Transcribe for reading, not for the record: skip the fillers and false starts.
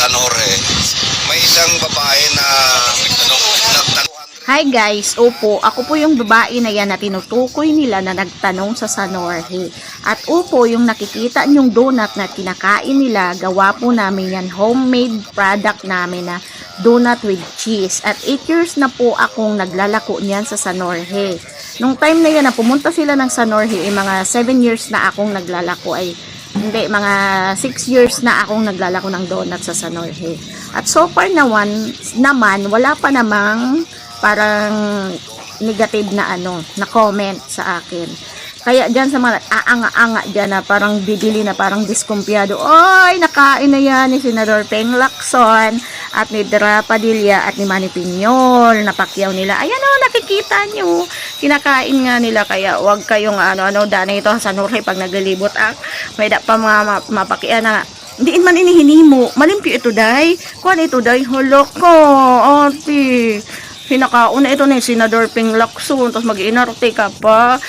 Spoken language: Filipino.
San Jorge, may isang babae na Hi guys, opo, ako po yung babae na yan na tinutukoy nila na nagtanong sa San Jorge. At opo, yung nakikita nyong donut na kinakain nila, gawa po namin yan, homemade product namin na donut with cheese. At 8 years na po akong naglalako niyan sa San Jorge. Nung time na yan na pumunta sila ng San Jorge, mga 7 years na akong naglalako hindi, mga 6 years na akong naglalako ng donut sa San Jorge. At so far naman, wala pa namang parang negative na na comment sa akin. Kaya dyan sa mga aanga-anga dyan na parang bibili na parang diskumpiyado, oy, nakain na yan ni Senador Peng Lacson at ni Dra Padilla at ni Manny Piñol, napakyaw nila. Ayan nakikita nyo, kinakain nga nila. Kaya wag kayong dana ito sa San Jorge pag naglilibot may da pa mga mapakian na hindi man inihinimo, malimpyo ito day, kuan ito day, holok ko, ati pinakauna ito na yung Senador Peng Lacson, tapos mag-inarte ka pa.